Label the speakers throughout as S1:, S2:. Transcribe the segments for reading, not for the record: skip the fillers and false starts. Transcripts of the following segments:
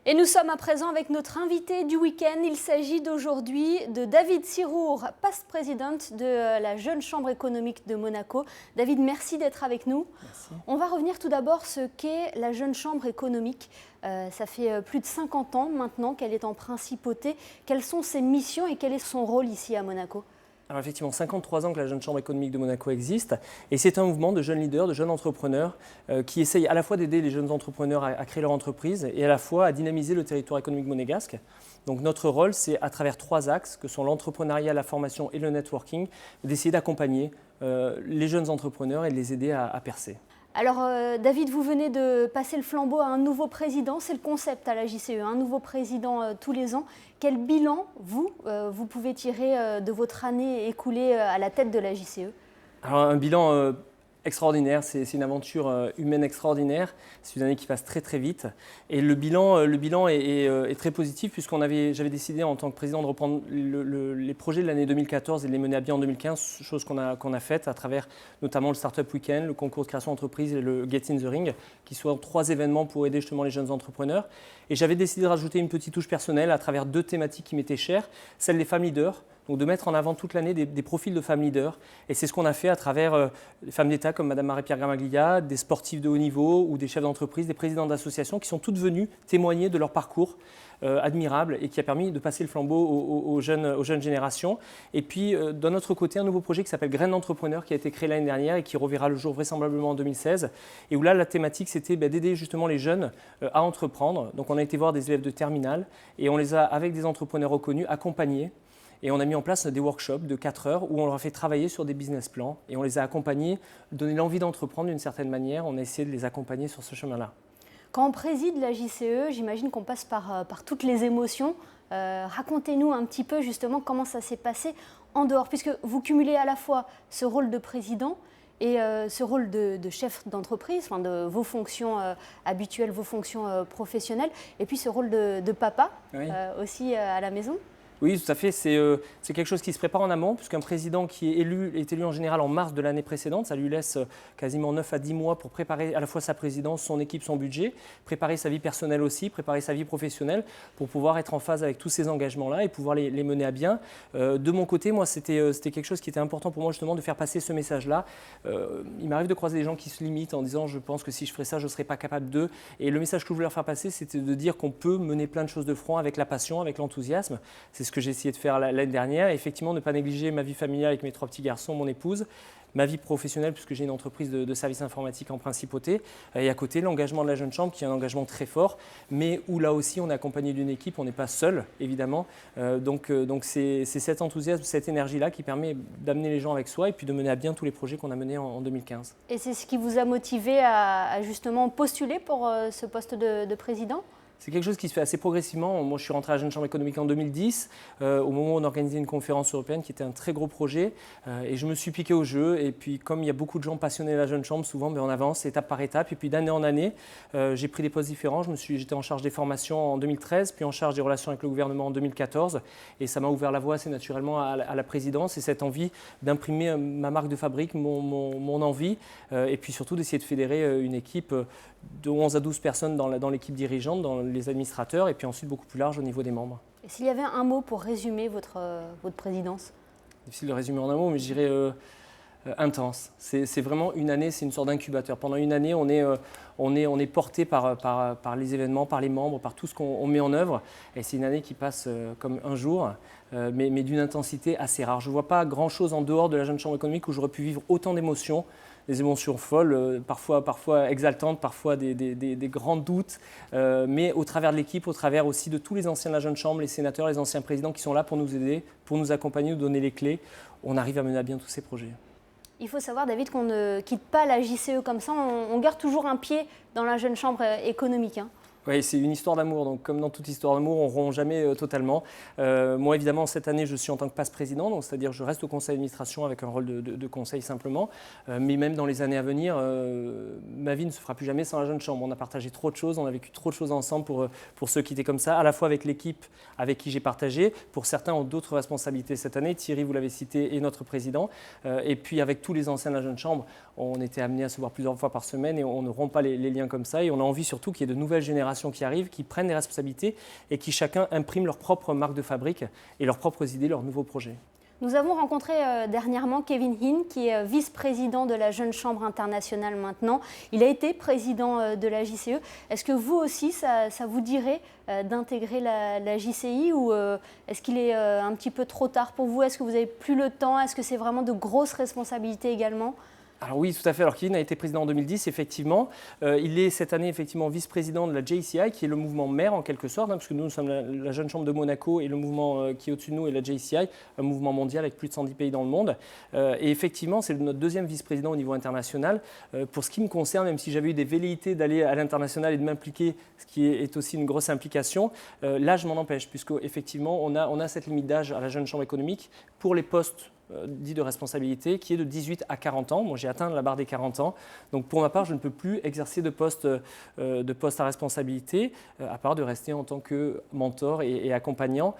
S1: Et nous sommes à présent avec notre invité du week-end. Il s'agit d'aujourd'hui de David Sirour, past président de la Jeune Chambre économique de Monaco. David, merci d'être avec nous.
S2: Merci.
S1: On va revenir tout d'abord ce qu'est la Jeune Chambre économique. Ça fait plus de 50 ans maintenant qu'elle est en principauté. Quelles sont ses missions et quel est son rôle ici à Monaco ?
S2: Alors effectivement, 53 ans que la Jeune Chambre économique de Monaco existe et c'est un mouvement de jeunes leaders, de jeunes entrepreneurs qui essayent à la fois d'aider les jeunes entrepreneurs à créer leur entreprise et à la fois à dynamiser le territoire économique monégasque. Donc notre rôle, c'est à travers 3 axes que sont l'entrepreneuriat, la formation et le networking, d'essayer d'accompagner les jeunes entrepreneurs et de les aider à percer.
S1: Alors David, vous venez de passer le flambeau à un nouveau président, c'est le concept à la JCE, un nouveau président tous les ans. Quel bilan, vous pouvez tirer de votre année écoulée à la tête de la JCE ?
S2: Alors un bilan extraordinaire, c'est une aventure humaine extraordinaire, c'est une année qui passe très très vite et le bilan est très positif j'avais décidé en tant que président de reprendre les projets de l'année 2014 et de les mener à bien en 2015, chose qu'on a faite à travers notamment le Startup Weekend, le concours de création d'entreprise et le Get in the Ring, qui sont 3 événements pour aider justement les jeunes entrepreneurs. Et j'avais décidé de rajouter une petite touche personnelle à travers 2 thématiques qui m'étaient chères, celle des femmes leaders. Donc de mettre en avant toute l'année des profils de femmes leaders. Et c'est ce qu'on a fait à travers des femmes d'État comme Mme Marie-Pierre Gramaglia, des sportifs de haut niveau ou des chefs d'entreprise, des présidents d'associations qui sont toutes venues témoigner de leur parcours admirable et qui a permis de passer le flambeau aux jeunes générations. Et puis d'un autre côté, un nouveau projet qui s'appelle Graines d'entrepreneurs qui a été créé l'année dernière et qui reverra le jour vraisemblablement en 2016. Et où là, la thématique, c'était d'aider justement les jeunes à entreprendre. Donc on a été voir des élèves de terminale et on les a, avec des entrepreneurs reconnus, accompagnés. Et on a mis en place des workshops de 4 heures où on leur a fait travailler sur des business plans et on les a accompagnés, donné l'envie d'entreprendre d'une certaine manière. On a essayé de les accompagner sur ce chemin-là.
S1: Quand on préside la JCE, j'imagine qu'on passe par toutes les émotions. Racontez-nous un petit peu justement comment ça s'est passé en dehors, puisque vous cumulez à la fois ce rôle de président et ce rôle de chef d'entreprise, enfin de vos fonctions habituelles, vos fonctions professionnelles, et puis ce rôle de papa oui. Aussi à la maison.
S2: Oui, tout à fait. C'est quelque chose qui se prépare en amont, puisqu'un président qui est élu en général en mars de l'année précédente. Ça lui laisse quasiment 9 à 10 mois pour préparer à la fois sa présidence, son équipe, son budget, préparer sa vie personnelle aussi, préparer sa vie professionnelle pour pouvoir être en phase avec tous ces engagements-là et pouvoir les mener à bien. De mon côté, moi, c'était quelque chose qui était important pour moi justement de faire passer ce message-là. Il m'arrive de croiser des gens qui se limitent en disant « je pense que si je ferais ça, je ne serais pas capable de ». Et le message que je voulais leur faire passer, c'était de dire qu'on peut mener plein de choses de front avec la passion, avec l'enthousiasme. C'est ce que j'ai essayé de faire l'année dernière. Et effectivement, ne pas négliger ma vie familiale avec mes 3 petits garçons, mon épouse, ma vie professionnelle puisque j'ai une entreprise de services informatiques en principauté. Et à côté, l'engagement de la Jeune Chambre qui est un engagement très fort, mais où là aussi on est accompagné d'une équipe, on n'est pas seul évidemment. Donc c'est cet enthousiasme, cette énergie-là qui permet d'amener les gens avec soi et puis de mener à bien tous les projets qu'on a menés en 2015.
S1: Et c'est ce qui vous a motivé à justement postuler pour ce poste de président ?
S2: C'est quelque chose qui se fait assez progressivement. Moi, je suis rentré à la Jeune Chambre économique en 2010, au moment où on organisait une conférence européenne qui était un très gros projet. Et je me suis piqué au jeu. Et puis, comme il y a beaucoup de gens passionnés de la Jeune Chambre, souvent, on avance étape par étape. Et puis, d'année en année, j'ai pris des postes différents. J'étais en charge des formations en 2013, puis en charge des relations avec le gouvernement en 2014. Et ça m'a ouvert la voie assez naturellement à la présidence et cette envie d'imprimer ma marque de fabrique, mon envie. Et puis surtout d'essayer de fédérer une équipe de 11 à 12 personnes dans l'équipe dirigeante, dans les administrateurs, et puis ensuite beaucoup plus large au niveau des membres.
S1: Et s'il y avait un mot pour résumer votre présidence ?
S2: Difficile de résumer en un mot, mais je dirais intense. C'est vraiment une année, c'est une sorte d'incubateur. Pendant une année, on est porté par les événements, par les membres, par tout ce qu'on met en œuvre. Et c'est une année qui passe comme un jour, mais d'une intensité assez rare. Je ne vois pas grand-chose en dehors de la Jeune Chambre économique où j'aurais pu vivre autant d'émotions. Des émotions folles, parfois exaltantes, parfois des grands doutes, mais au travers de l'équipe, au travers aussi de tous les anciens de la Jeune Chambre, les sénateurs, les anciens présidents qui sont là pour nous aider, pour nous accompagner, nous donner les clés, on arrive à mener à bien tous ces projets.
S1: Il faut savoir, David, qu'on ne quitte pas la JCE comme ça, on garde toujours un pied dans la Jeune Chambre économique. Hein.
S2: Oui, c'est une histoire d'amour. Donc, comme dans toute histoire d'amour, on ne rompt jamais totalement. Moi, évidemment, cette année, je suis en tant que passe-président, donc c'est-à-dire je reste au conseil d'administration avec un rôle de conseil simplement. Mais même dans les années à venir, ma vie ne se fera plus jamais sans la Jeune Chambre. On a partagé trop de choses, on a vécu trop de choses ensemble pour se quitter comme ça, à la fois avec l'équipe avec qui j'ai partagé. Pour certains ont d'autres responsabilités cette année. Thierry, vous l'avez cité, est notre président. Et puis avec tous les anciens de la Jeune Chambre, on était amenés à se voir plusieurs fois par semaine et on ne rompt pas les liens comme ça. Et on a envie surtout qu'il y ait de nouvelles générations qui arrivent, qui prennent des responsabilités et qui chacun imprime leur propre marque de fabrique et leurs propres idées, leurs nouveaux projets.
S1: Nous avons rencontré dernièrement Kevin Hinn, qui est vice-président de la Jeune Chambre internationale maintenant. Il a été président de la JCE. Est-ce que vous aussi, ça vous dirait d'intégrer la JCI ou est-ce qu'il est un petit peu trop tard pour vous? Est-ce que vous n'avez plus le temps? Est-ce que c'est vraiment de grosses responsabilités également?
S2: Alors oui, tout à fait. Alors Kevin a été président en 2010, effectivement. Il est cette année effectivement vice-président de la JCI, qui est le mouvement mère en quelque sorte, parce que nous sommes la Jeune Chambre de Monaco et le mouvement qui est au-dessus de nous est la JCI, un mouvement mondial avec plus de 110 pays dans le monde. Et effectivement, c'est notre deuxième vice-président au niveau international. Pour ce qui me concerne, même si j'avais eu des velléités d'aller à l'international et de m'impliquer, ce qui est aussi une grosse implication, là je m'en empêche, puisque effectivement on a cette limite d'âge à la Jeune Chambre économique pour les postes dit de responsabilité, qui est de 18 à 40 ans. Moi, j'ai atteint la barre des 40 ans. Donc, pour ma part, je ne peux plus exercer de poste à responsabilité, à part de rester en tant que mentor et accompagnant.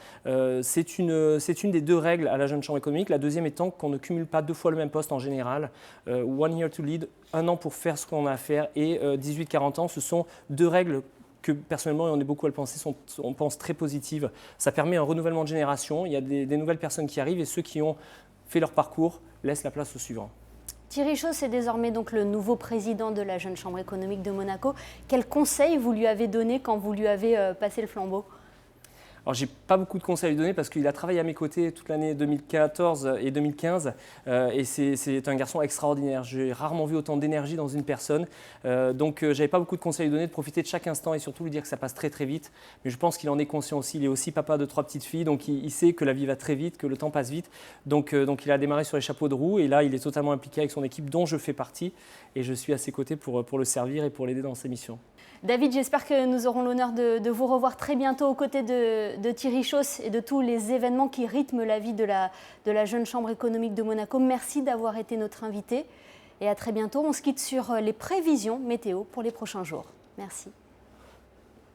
S2: C'est une des deux règles à la Jeune Chambre économique. La deuxième étant qu'on ne cumule pas deux fois le même poste en général. 1 year to lead, 1 an pour faire ce qu'on a à faire, et 18-40 ans, ce sont deux règles que personnellement, et on est beaucoup à le penser, on pense très positives. Ça permet un renouvellement de génération. Il y a des nouvelles personnes qui arrivent et ceux qui ont fait leur parcours laissent la place aux suivants.
S1: Thierry Chausse est désormais donc le nouveau président de la Jeune Chambre économique de Monaco. Quel conseil vous lui avez donné quand vous lui avez passé le flambeau ?
S2: Alors, je n'ai pas beaucoup de conseils à lui donner parce qu'il a travaillé à mes côtés toute l'année 2014 et 2015 et c'est un garçon extraordinaire. J'ai rarement vu autant d'énergie dans une personne. Donc, je n'avais pas beaucoup de conseils à lui donner, de profiter de chaque instant et surtout lui dire que ça passe très très vite. Mais je pense qu'il en est conscient aussi. Il est aussi papa de 3 petites filles, donc il sait que la vie va très vite, que le temps passe vite. Donc il a démarré sur les chapeaux de roue et là, il est totalement impliqué avec son équipe dont je fais partie et je suis à ses côtés pour le servir et pour l'aider dans ses missions.
S1: David, j'espère que nous aurons l'honneur de vous revoir très bientôt aux côtés de Thierry Chausse et de tous les événements qui rythment la vie de la Jeune Chambre économique de Monaco. Merci d'avoir été notre invité et à très bientôt. On se quitte sur les prévisions météo pour les prochains jours. Merci.